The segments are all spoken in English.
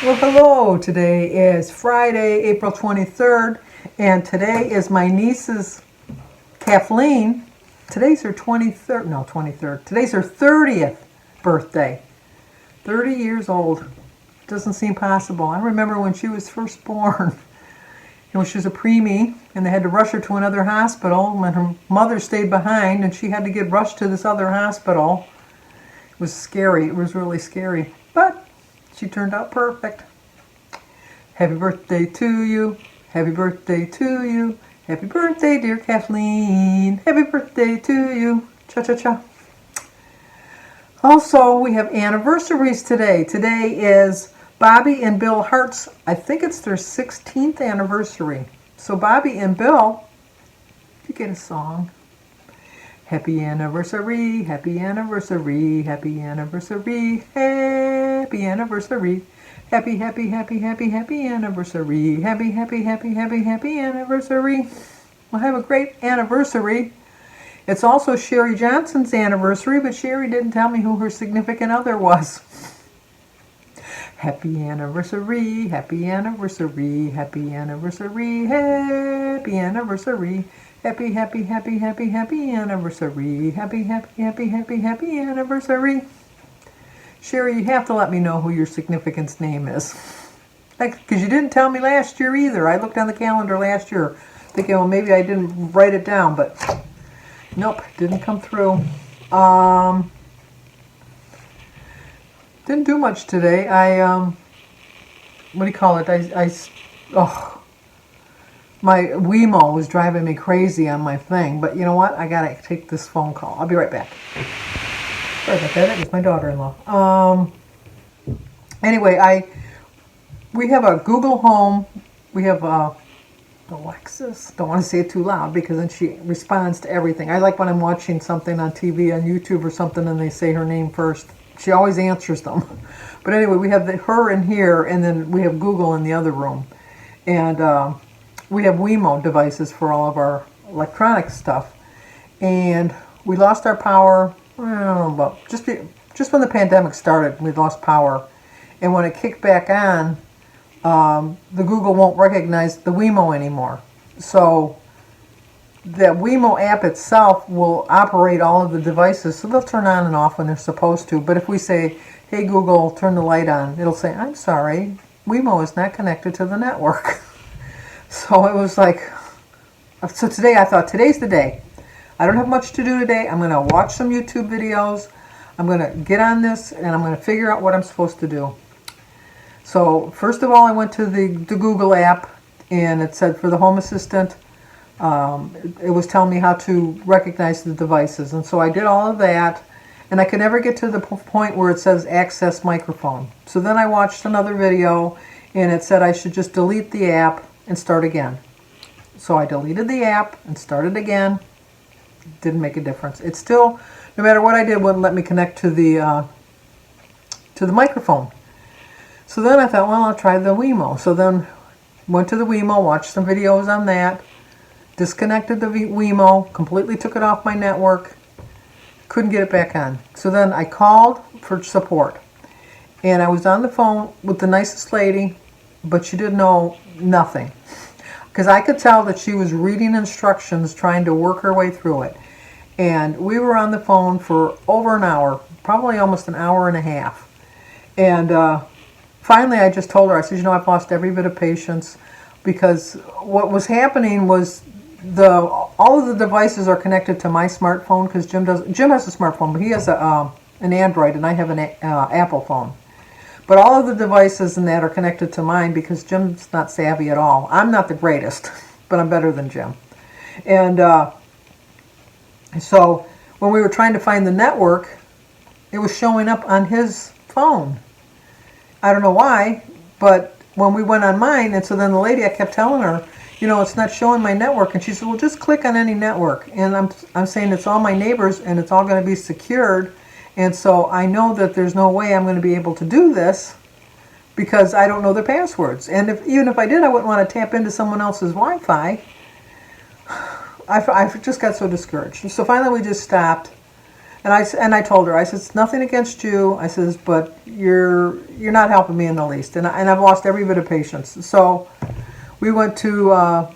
Well, hello. Today is Friday, April 23rd, and today is my niece's, Kathleen. Today's her 23rd, no, 23rd. Today's her 30th birthday. 30 years old. Doesn't seem possible. I remember when she was first born. She was a preemie, and they had to rush her to another hospital, and her mother stayed behind, and she had to get rushed to this other hospital. It was scary. It was really scary. But she turned out perfect. Happy birthday to you. Happy birthday to you. Happy birthday, dear Kathleen. Happy birthday to you. Cha-cha-cha. Also, we have anniversaries today. Today is Bobby and Bill Hart's, I think it's their 16th anniversary. So Bobby and Bill, you get a song. Happy anniversary, happy anniversary, happy anniversary, happy anniversary, happy, happy, happy, happy, happy anniversary, happy, happy, happy, happy, happy anniversary. Well, have a great anniversary. It's also Sherry Johnson's anniversary, but Sherry didn't tell me who her significant other was. Happy anniversary, happy anniversary, happy anniversary, happy anniversary. Happy, happy, happy, happy, happy anniversary. Happy, happy, happy, happy, happy anniversary. Sherry, you have to let me know who your significant's name is. Because you didn't tell me last year either. I looked on the calendar last year thinking, well, maybe I didn't write it down, but nope, didn't come through. Didn't do much today. What do you call it? My Wemo was driving me crazy on my thing, but you know what? I gotta take this phone call. I'll be right back. Sorry about that. It was my daughter-in-law. Anyway, we have a Google Home. We have Alexis. Don't want to say it too loud because then she responds to everything. I like when I'm watching something on TV, on YouTube or something, and they say her name first. She always answers them. But anyway, we have her in here, and then we have Google in the other room, and we have Wemo devices for all of our electronic stuff. And we lost our power, I don't know, about just when the pandemic started, we lost power. And when it kicked back on, the Google won't recognize the Wemo anymore. So the Wemo app itself will operate all of the devices, so they'll turn on and off when they're supposed to. But if we say, hey Google, turn the light on, it'll say, I'm sorry, Wemo is not connected to the network. So it was like, so today I thought, today's the day. I don't have much to do today. I'm going to watch some YouTube videos. I'm going to get on this, and I'm going to figure out what I'm supposed to do. So first of all, I went to the Google app, and it said for the Home Assistant, it was telling me how to recognize the devices. And so I did all of that, and I could never get to the point where it says access microphone. So then I watched another video, and it said I should just delete the app and start again. So I deleted the app and started again. Didn't make a difference. It still, no matter what I did, wouldn't let me connect to the microphone. So then I thought, well, I'll try the Wemo. So then went to the Wemo, watched some videos on that, disconnected the Wemo, completely took it off my network, couldn't get it back on. So then I called for support, and I was on the phone with the nicest lady, but she didn't know nothing, because I could tell that she was reading instructions, trying to work her way through it. And we were on the phone for over an hour, probably almost an hour and a half. And finally I just told her, I said, you know, I've lost every bit of patience, because what was happening was all of the devices are connected to my smartphone, because Jim has a smartphone, but he has an Android, and I have an Apple phone. But all of the devices in that are connected to mine, because Jim's not savvy at all. I'm not the greatest, but I'm better than Jim. And so when we were trying to find the network, it was showing up on his phone. I don't know why, but when we went on mine, and so then the lady, I kept telling her, you know, it's not showing my network. And she said, well, just click on any network. And I'm saying it's all my neighbors, and it's all going to be secured. And so I know that there's no way I'm going to be able to do this, because I don't know their passwords. And even if I did, I wouldn't want to tap into someone else's Wi-Fi. I just got so discouraged. So finally we just stopped. And I told her, I said, it's nothing against you. I says, but you're not helping me in the least, and I've lost every bit of patience. So we went to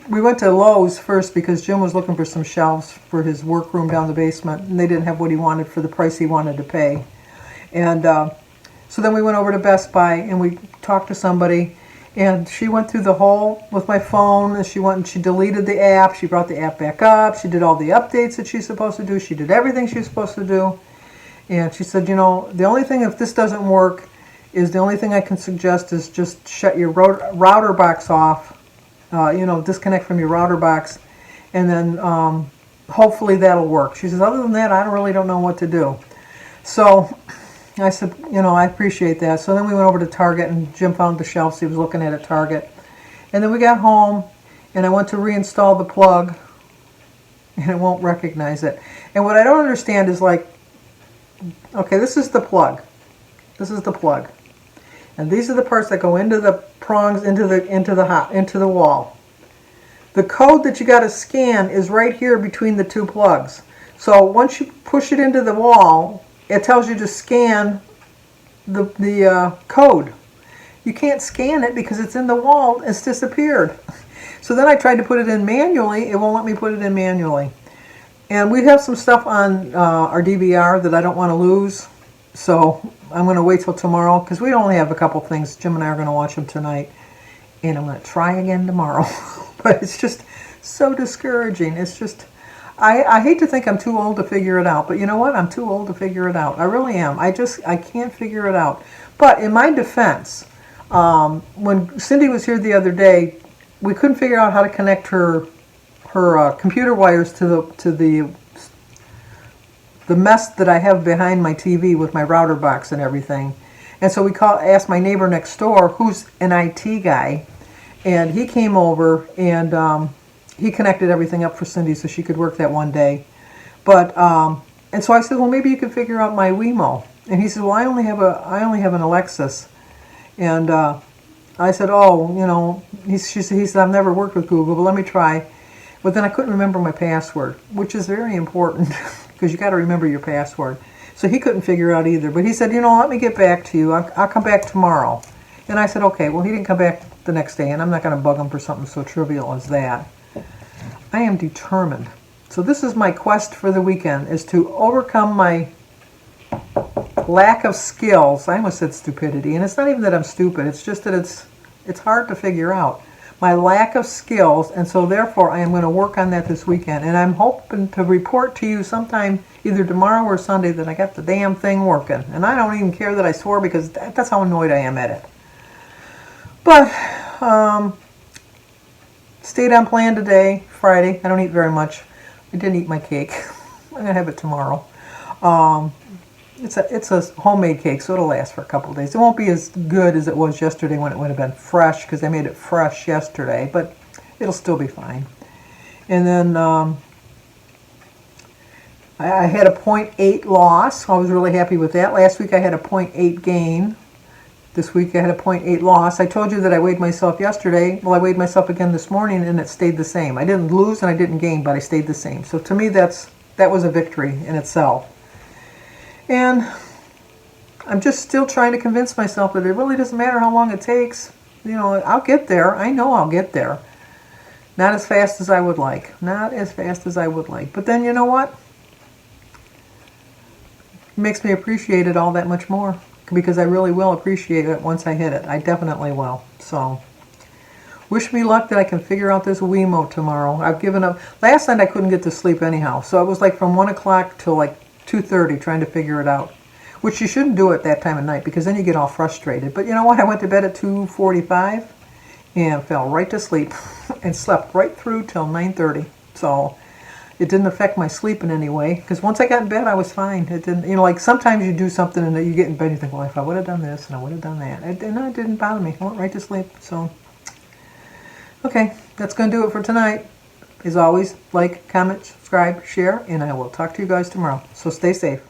we went to Lowe's first because Jim was looking for some shelves for his workroom down the basement, and they didn't have what he wanted for the price he wanted to pay. And so then we went over to Best Buy and we talked to somebody, and she went through the whole with my phone, and she went and she deleted the app. She brought the app back up. She did all the updates that she's supposed to do. She did everything she was supposed to do. And she said, you know, the only thing, if this doesn't work, is the only thing I can suggest is just shut your router box off. You know, disconnect from your router box, and then hopefully that'll work. She says, other than that, I really don't know what to do. So I said, you know, I appreciate that. So then we went over to Target, and Jim found the shelves he was looking at Target. And then we got home, and I went to reinstall the plug, and it won't recognize it. And what I don't understand is, like, okay, this is the plug. This is the plug. And these are the parts that go into the prongs, into the wall. The code that you got to scan is right here between the two plugs. So once you push it into the wall, it tells you to scan the code. You can't scan it because it's in the wall. It's disappeared. So then I tried to put it in manually. It won't let me put it in manually. And we have some stuff on our DVR that I don't want to lose. So I'm going to wait till tomorrow because we only have a couple things. Jim and I are going to watch them tonight. And I'm going to try again tomorrow. But it's just so discouraging. It's just, I hate to think I'm too old to figure it out. But you know what? I'm too old to figure it out. I really am. I can't figure it out. But in my defense, when Cindy was here the other day, we couldn't figure out how to connect her computer wires to the mess that I have behind my TV with my router box and everything. And so we asked my neighbor next door, who's an IT guy, and he came over and he connected everything up for Cindy so she could work that one day. But and so I said, well, maybe you could figure out my Wemo. And he said, well, I only have an Alexis. And I said, oh, you know, he said, I've never worked with Google, but let me try. But then I couldn't remember my password, which is very important because you got to remember your password. So he couldn't figure it out either. But he said, you know, let me get back to you. I'll come back tomorrow. And I said, okay. Well, he didn't come back the next day, and I'm not going to bug him for something so trivial as that. I am determined. So this is my quest for the weekend, is to overcome my lack of skills. I almost said stupidity, and it's not even that I'm stupid. It's just that it's hard to figure out. My lack of skills, and so therefore I am going to work on that this weekend. And I'm hoping to report to you sometime either tomorrow or Sunday that I got the damn thing working. And I don't even care that I swore because that's how annoyed I am at it. But stayed on plan today, Friday. I don't eat very much. I didn't eat my cake. I'm going to have it tomorrow. It's a homemade cake, so it'll last for a couple of days. It won't be as good as it was yesterday when it would have been fresh, because I made it fresh yesterday, but it'll still be fine. And then I had a 0.8 loss. I was really happy with that. Last week I had a 0.8 gain. This week I had a 0.8 loss. I told you that I weighed myself yesterday. Well, I weighed myself again this morning, and it stayed the same. I didn't lose and I didn't gain, but I stayed the same. So to me, that was a victory in itself. And I'm just still trying to convince myself that it really doesn't matter how long it takes. You know, I'll get there. I know I'll get there. Not as fast as I would like. Not as fast as I would like. But then you know what? It makes me appreciate it all that much more. Because I really will appreciate it once I hit it. I definitely will. So, wish me luck that I can figure out this Wemo tomorrow. I've given up. Last night I couldn't get to sleep anyhow. So it was like from 1 o'clock till like 2:30 trying to figure it out. Which you shouldn't do at that time of night because then you get all frustrated. But you know what? I went to bed at 2:45 and fell right to sleep and slept right through till 9:30. So it didn't affect my sleep in any way because once I got in bed I was fine. It didn't, you know, like sometimes you do something and you get in bed and you think, well, if I would have done this and I would have done that. It didn't bother me. I went right to sleep. So, okay, that's going to do it for tonight. As always, like, comment, subscribe, share, and I will talk to you guys tomorrow. So stay safe.